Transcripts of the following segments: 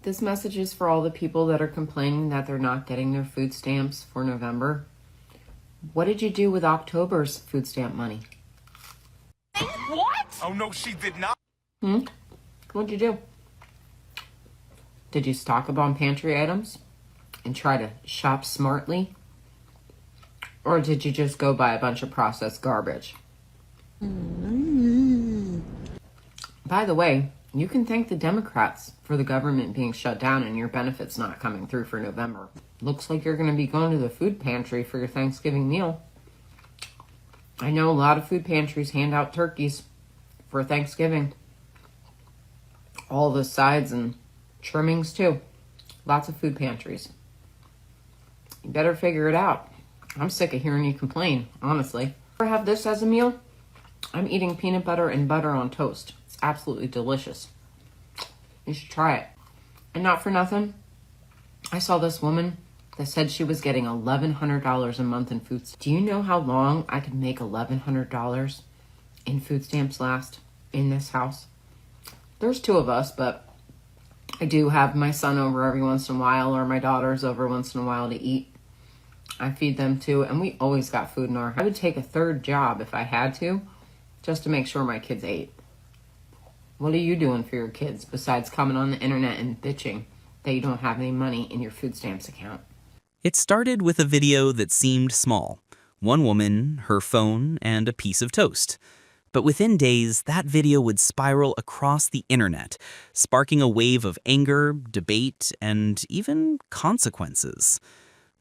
This message is for all the people that are complaining that they're not getting their food stamps for November. What did you do with October's food stamp money? What? Oh, no, she did not. What'd you do? Did you stock up on pantry items and try to shop smartly? Or did you just go buy a bunch of processed garbage? By the way, you can thank the Democrats for the government being shut down and your benefits not coming through for November. Looks like you're going to be going to the food pantry for your Thanksgiving meal. I know a lot of food pantries hand out turkeys for Thanksgiving. All the sides and trimmings too. Lots of food pantries. You better figure it out. I'm sick of hearing you complain, honestly. Ever have this as a meal? I'm eating peanut butter and butter on toast. It's absolutely delicious. You should try it. And not for nothing, I saw this woman that said she was getting $1,100 a month in food stamps. Do you know how long I could make $1,100 in food stamps last in this house? There's two of us, but I do have my son over every once in a while, or my daughters over once in a while to eat. I feed them too, and we always got food in our house. I would take a third job if I had to, just to make sure my kids ate. What are you doing for your kids besides coming on the internet and bitching that you don't have any money in your food stamps account? It started with a video that seemed small. One woman, her phone, and a piece of toast. But within days, that video would spiral across the internet, sparking a wave of anger, debate, and even consequences.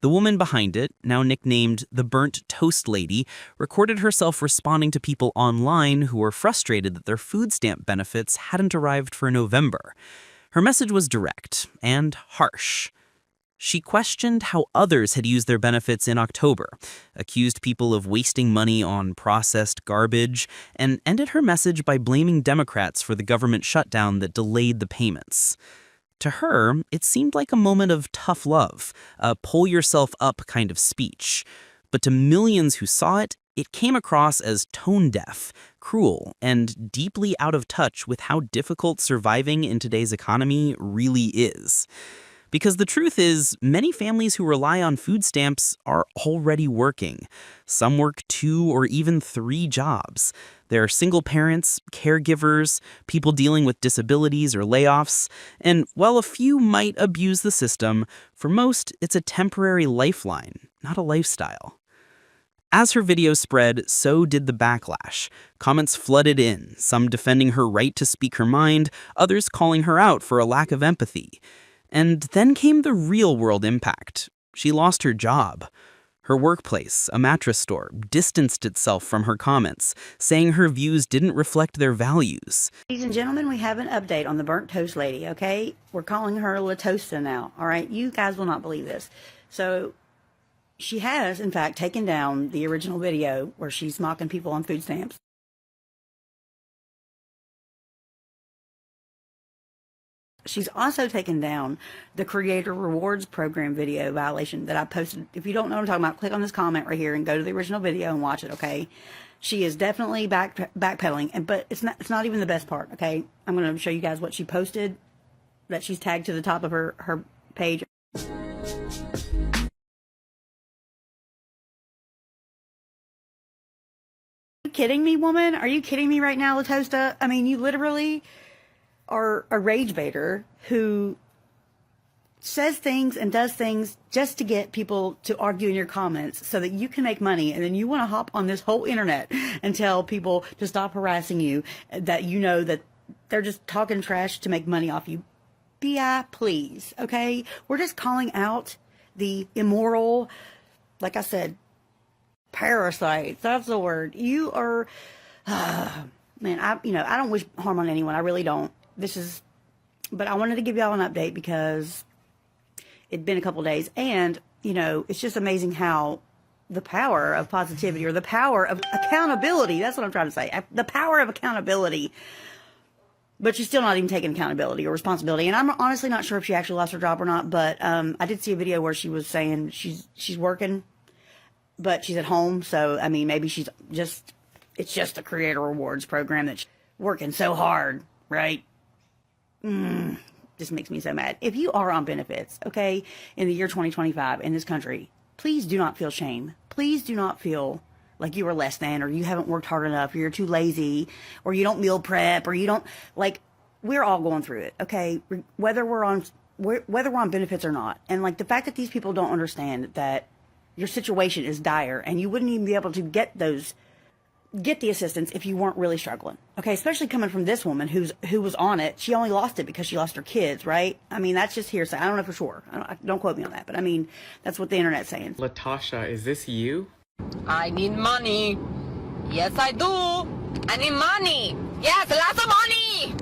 The woman behind it, now nicknamed the Burnt Toast Lady, recorded herself responding to people online who were frustrated that their food stamp benefits hadn't arrived for November. Her message was direct and harsh. She questioned how others had used their benefits in October, accused people of wasting money on processed garbage, and ended her message by blaming Democrats for the government shutdown that delayed the payments. To her, it seemed like a moment of tough love, a pull-yourself-up kind of speech. But to millions who saw it, it came across as tone-deaf, cruel, and deeply out of touch with how difficult surviving in today's economy really is. Because the truth is, many families who rely on food stamps are already working. Some work 2 or even 3 jobs. There are single parents, caregivers, people dealing with disabilities or layoffs, and while a few might abuse the system, for most it's a temporary lifeline, not a lifestyle. As her video spread, so did the backlash. Comments flooded in, some defending her right to speak her mind, others calling her out for a lack of empathy. And then came the real-world impact. She lost her job. Her workplace, a mattress store, distanced itself from her comments, saying her views didn't reflect their values. Ladies and gentlemen, we have an update on the Burnt Toast Lady, okay? We're calling her La Tosta now, all right? You guys will not believe this. So she has, in fact, taken down the original video where she's mocking people on food stamps. She's also taken down the Creator Rewards Program video violation that I posted. If you don't know what I'm talking about, click on this comment right here and go to the original video and watch it, okay? She is definitely backpedaling, but it's not even the best part, okay? I'm going to show you guys what she posted that she's tagged to the top of her page. Are you kidding me, woman? Are you kidding me right now, La Tosta? I mean, you literally are a rage baiter who says things and does things just to get people to argue in your comments so that you can make money, and then you want to hop on this whole internet and tell people to stop harassing you, that you know that they're just talking trash to make money off you. B.I. please, okay? We're just calling out the immoral, like I said, parasites. That's the word. You are, man, I don't wish harm on anyone. I really don't. But I wanted to give y'all an update because it'd been a couple days, and, it's just amazing how the power of positivity, or the power of accountability, that's what I'm trying to say, the power of accountability, but she's still not even taking accountability or responsibility. And I'm honestly not sure if she actually lost her job or not, but I did see a video where she was saying she's working, but she's at home, so, I mean, maybe it's just a Creator Rewards program that's working so hard, right? just makes me so mad. If you are on benefits, okay, in the year 2025 in this country, please do not feel shame. Please do not feel like you are less than, or you haven't worked hard enough, or you're too lazy, or you don't meal prep, or you don't, like, we're all going through it, okay? Whether we're on benefits or not. And like the fact that these people don't understand that your situation is dire and you wouldn't even be able to get the assistance if you weren't really struggling. Okay, especially coming from this woman who was on it. She only lost it because she lost her kids, right? I mean, that's just hearsay. I don't know for sure. Don't quote me on that, but I mean, that's what the internet's saying. Latasha, is this you? I need money. Yes, I do. I need money. Yes, lots of money.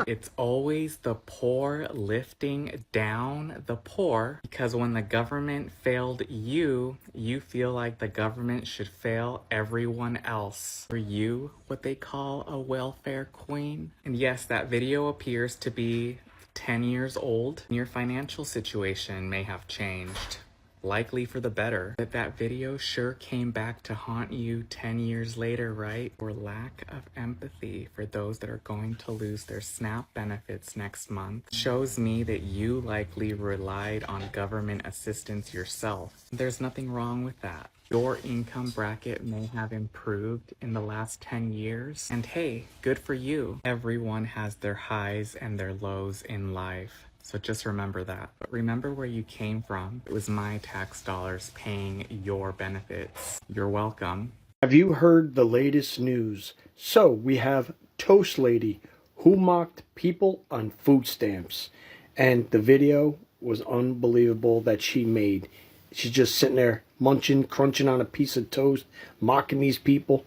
It's always the poor lifting down the poor, because when the government failed you, you feel like the government should fail everyone else. Are you what they call a welfare queen? And yes, that video appears to be 10 years old. Your financial situation may have changed, likely for the better, but that video sure came back to haunt you 10 years later, right? Or lack of empathy for those that are going to lose their SNAP benefits next month shows me that you likely relied on government assistance yourself. There's nothing wrong with that. Your income bracket may have improved in the last 10 years, and hey, good for you. Everyone has their highs and their lows in life. So just remember that. But remember where you came from. It was my tax dollars paying your benefits. You're welcome. Have you heard the latest news? So we have Toast Lady who mocked people on food stamps. And the video was unbelievable that she made. She's just sitting there munching, crunching on a piece of toast, mocking these people.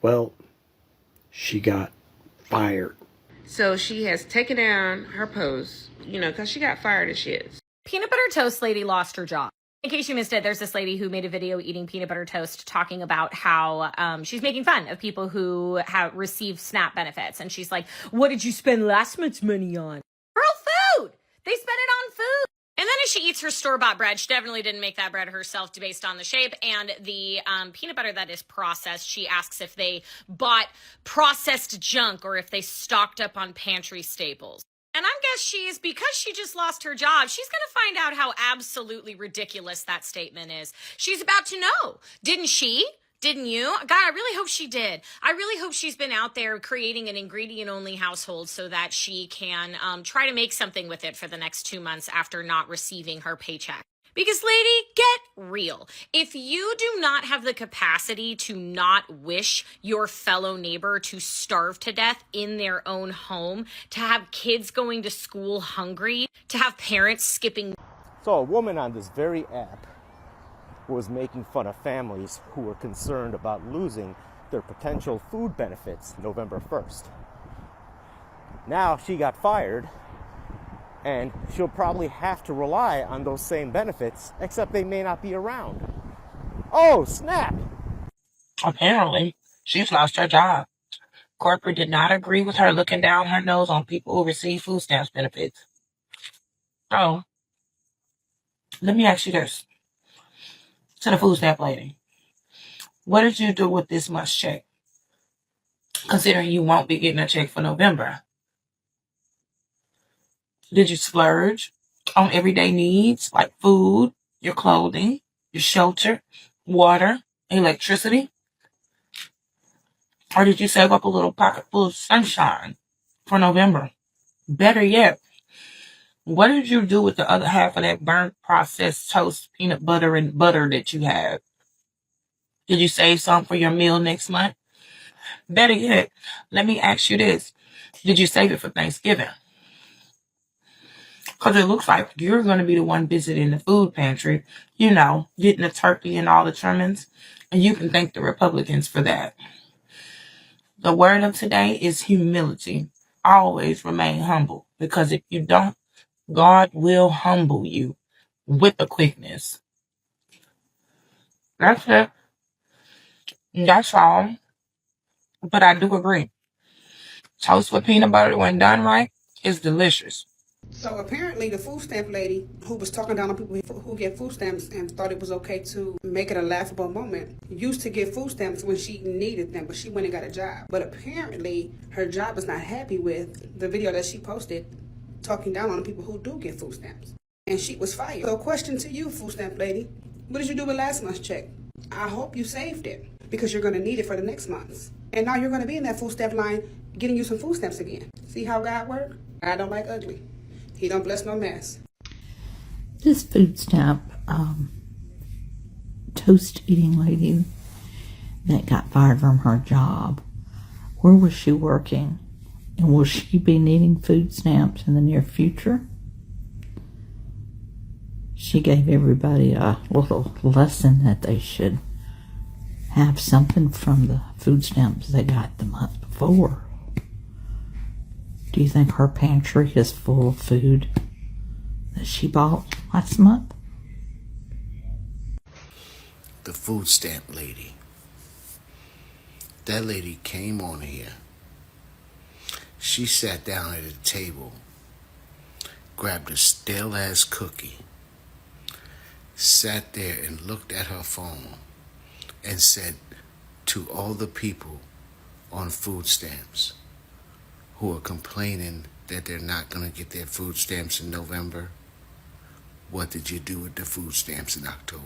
Well, she got fired. So she has taken down her post, because she got fired as shit. Peanut Butter Toast Lady lost her job. In case you missed it, there's this lady who made a video eating peanut butter toast talking about how she's making fun of people who have received SNAP benefits. And she's like, what did you spend last month's money on? Girl, food! They spent it on food! And then as she eats her store-bought bread, she definitely didn't make that bread herself based on the shape. And the peanut butter that is processed, she asks if they bought processed junk or if they stocked up on pantry staples. And I guess because she just lost her job, she's going to find out how absolutely ridiculous that statement is. She's about to know. Didn't she? Didn't you? God, I really hope she did. I really hope she's been out there creating an ingredient-only household so that she can try to make something with it for the next 2 months after not receiving her paycheck. Because, lady, get real. If you do not have the capacity to not wish your fellow neighbor to starve to death in their own home, to have kids going to school hungry, to have parents skipping... So a woman on this very app was making fun of families who were concerned about losing their potential food benefits November 1st. Now she got fired, and she'll probably have to rely on those same benefits, except they may not be around. Oh, snap! Apparently, she's lost her job. Corporate did not agree with her looking down her nose on people who receive food stamps benefits. So, let me ask you this. To the food stamp lady, what did you do with this month's check? Considering you won't be getting a check for November. Did you splurge on everyday needs like food, your clothing, your shelter, water, electricity? Or did you save up a little pocket full of sunshine for November? Better yet, what did you do with the other half of that burnt processed toast, peanut butter, and butter that you had? Did you save some for your meal next month? Better yet, let me ask you this. Did you save it for Thanksgiving? Because it looks like you're going to be the one visiting the food pantry, getting the turkey and all the trimmings. And you can thank the Republicans for that. The word of today is humility. Always remain humble. Because if you don't, God will humble you with a quickness. That's it. That's all. But I do agree. Toast with peanut butter when done right is delicious. So apparently the food stamp lady who was talking down on people who get food stamps and thought it was okay to make it a laughable moment used to get food stamps when she needed them, but she went and got a job. But apparently her job is not happy with the video that she posted talking down on the people who do get food stamps. And she was fired. So question to you, food stamp lady, what did you do with last month's check? I hope you saved it because you're going to need it for the next month's. And now you're going to be in that food stamp line getting you some food stamps again. See how God works? God don't like ugly. He don't bless no mess. This food stamp toast eating lady that got fired from her job, where was she working? And will she be needing food stamps in the near future? She gave everybody a little lesson that they should have something from the food stamps they got the month before. Do you think her pantry is full of food that she bought last month? The food stamp lady. That lady came on here. She sat down at a table, grabbed a stale-ass cookie, sat there and looked at her phone and said to all the people on food stamps who are complaining that they're not going to get their food stamps in November, what did you do with the food stamps in October?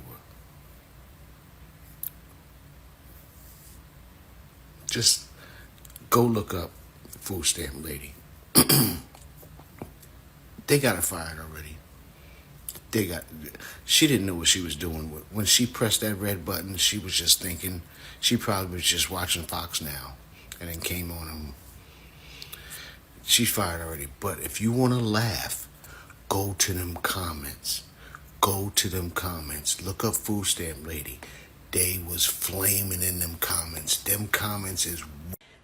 Just go look up food stamp lady. They got her fired already. She didn't know what she was doing. When she pressed that red button, she was just thinking, she probably was just watching Fox Now and then came on and she's fired already. But if you want to laugh, go to them comments. Go to them comments. Look up food stamp lady. They was flaming in them comments. Them comments is...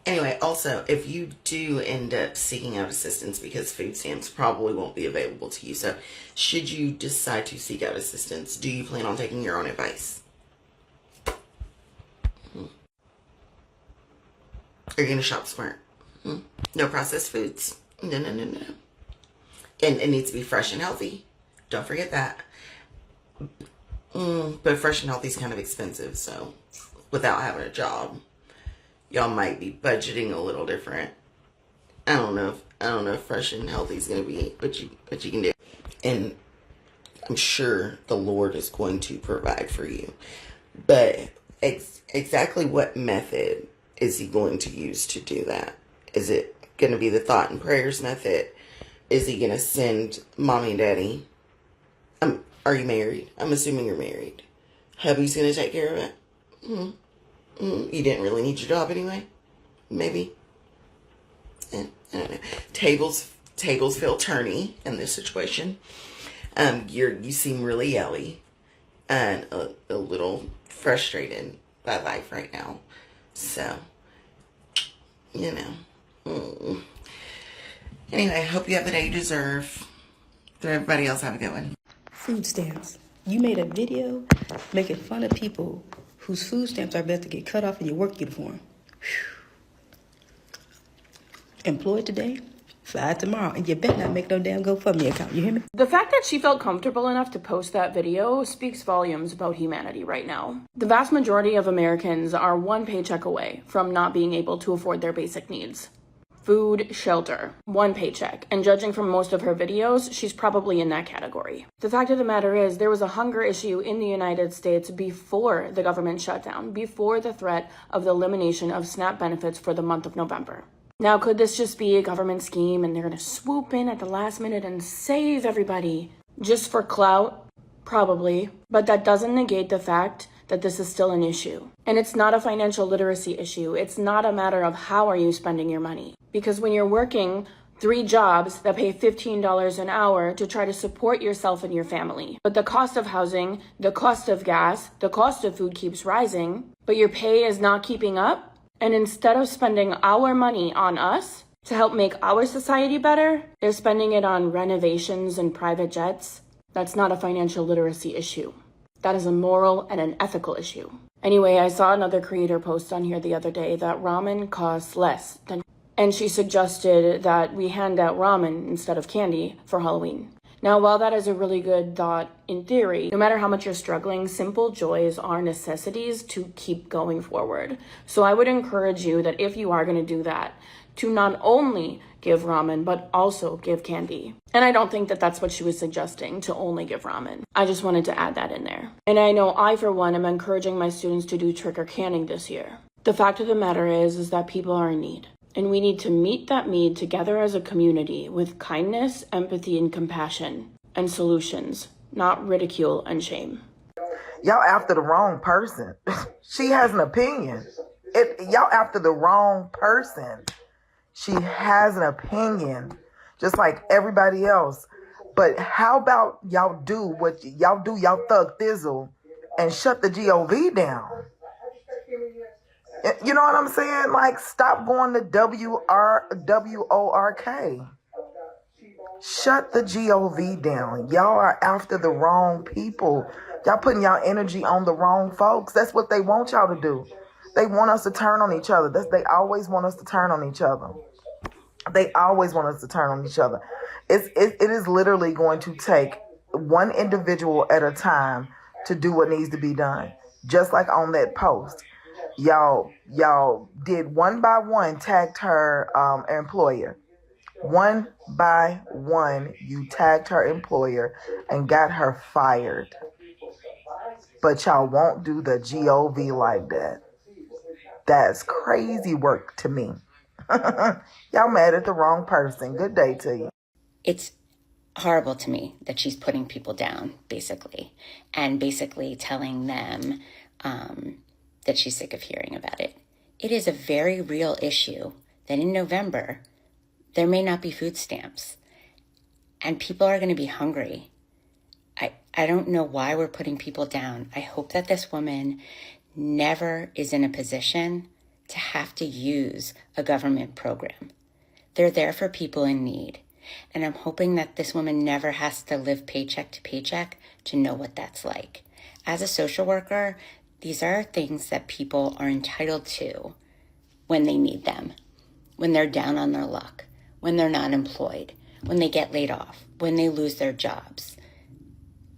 Anyway, also, if you do end up seeking out assistance because food stamps probably won't be available to you, so should you decide to seek out assistance, do you plan on taking your own advice? Are you going to shop smart? No processed foods. No. And it needs to be fresh and healthy. Don't forget that. But fresh and healthy is kind of expensive, so without having a job, y'all might be budgeting a little different. I don't know if fresh and healthy is gonna be what you can do. And I'm sure the Lord is going to provide for you. But exactly what method is he going to use to do that? Is it gonna be the thought and prayers method? Is he gonna send mommy and daddy? Are you married? I'm assuming you're married. Hubby's gonna take care of it? You didn't really need your job anyway? Maybe? I don't know. Tables feel turny in this situation. You seem really yelly and a little frustrated by life right now. So, Anyway, I hope you have the day you deserve. Everybody else have a good one. Food stamps. You made a video making fun of people whose food stamps are about to get cut off in your work uniform. Employed today, fired tomorrow, and you better not make no damn GoFundMe account. You hear me? The fact that she felt comfortable enough to post that video speaks volumes about humanity right now. The vast majority of Americans are one paycheck away from not being able to afford their basic needs. Food, shelter, one paycheck, and judging from most of her videos, she's probably in that category. The fact of the matter is, there was a hunger issue in the United States before the government shutdown, before the threat of the elimination of SNAP benefits for the month of November. Now, could this just be a government scheme and they're going to swoop in at the last minute and save everybody just for clout? Probably, but that doesn't negate the fact that this is still an issue. And it's not a financial literacy issue. It's not a matter of how are you spending your money. Because when you're working 3 jobs that pay $15 an hour to try to support yourself and your family, but the cost of housing, the cost of gas, the cost of food keeps rising, but your pay is not keeping up, and instead of spending our money on us to help make our society better, they're spending it on renovations and private jets. That's not a financial literacy issue. That is a moral and an ethical issue. Anyway, I saw another creator post on here the other day that ramen costs less than, and she suggested that we hand out ramen instead of candy for Halloween. Now, while that is a really good thought in theory, no matter how much you're struggling, simple joys are necessities to keep going forward. So I would encourage you that if you are going to do that, to not only give ramen, but also give candy. And I don't think that that's what she was suggesting, to only give ramen. I just wanted to add that in there. And I know I, for one, am encouraging my students to do trick or canning this year. The fact of the matter is that people are in need. And we need to meet that need together as a community with kindness, empathy, and compassion, and solutions, not ridicule and shame. Y'all after the wrong person. She has an opinion. Y'all after the wrong person. She has an opinion, just like everybody else. But how about y'all do what y'all do, y'all thug thizzle, and shut the GOV down? You know what I'm saying? Like, stop going to WORK. Shut the GOV down. Y'all are after the wrong people. Y'all putting y'all energy on the wrong folks. That's what they want y'all to do. They want us to turn on each other. They always want us to turn on each other. They always want us to turn on each other. It is literally going to take one individual at a time to do what needs to be done. Just like on that post. Y'all did one by one, tagged her employer. One by one, you tagged her employer and got her fired. But y'all won't do the GOV like that. That's crazy work to me. Y'all mad at the wrong person. Good day to you. It's horrible to me that she's putting people down, basically, and basically telling them that she's sick of hearing about it. It is a very real issue that in November, there may not be food stamps, and people are going to be hungry. I don't know why we're putting people down. I hope that this woman never is in a position to have to use a government program. They're there for people in need. And I'm hoping that this woman never has to live paycheck to paycheck to know what that's like. As a social worker, these are things that people are entitled to when they need them, when they're down on their luck, when they're not employed, when they get laid off, when they lose their jobs.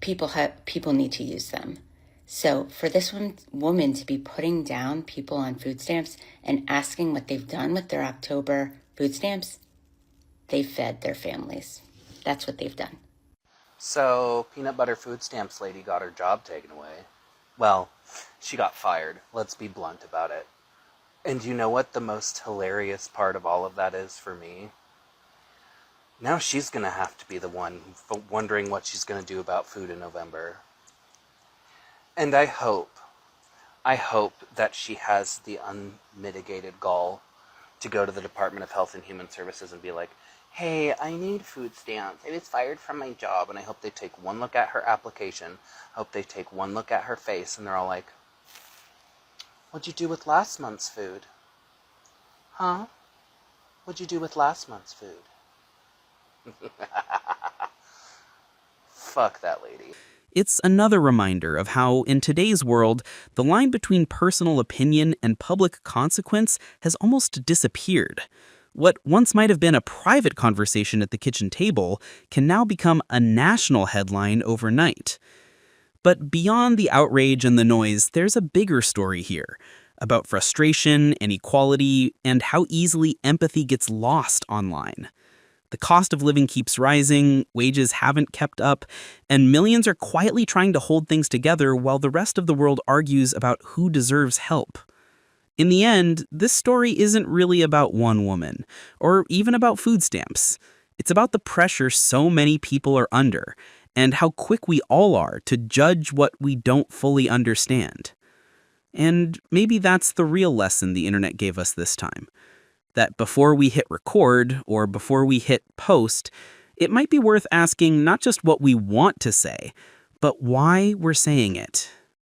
People need to use them. So for this woman to be putting down people on food stamps and asking what they've done with their October food stamps, they've fed their families. That's what they've done. So, peanut butter food stamps lady got her job taken away. Well, she got fired. Let's be blunt about it. And you know what the most hilarious part of all of that is for me? Now she's going to have to be the one wondering what she's going to do about food in November. And I hope that she has the unmitigated gall to go to the Department of Health and Human Services and be like, hey, I need food stamps. I was fired from my job. And I hope they take one look at her application. I hope they take one look at her face and they're all like, what'd you do with last month's food? Huh? What'd you do with last month's food? Fuck that lady. It's another reminder of how, in today's world, the line between personal opinion and public consequence has almost disappeared. What once might have been a private conversation at the kitchen table can now become a national headline overnight. But beyond the outrage and the noise, there's a bigger story here about frustration, inequality, and how easily empathy gets lost online. The cost of living keeps rising, wages haven't kept up, and millions are quietly trying to hold things together while the rest of the world argues about who deserves help. In the end, this story isn't really about one woman, or even about food stamps. It's about the pressure so many people are under, and how quick we all are to judge what we don't fully understand. And maybe that's the real lesson the internet gave us this time. That before we hit record, or before we hit post, it might be worth asking not just what we want to say, but why we're saying it.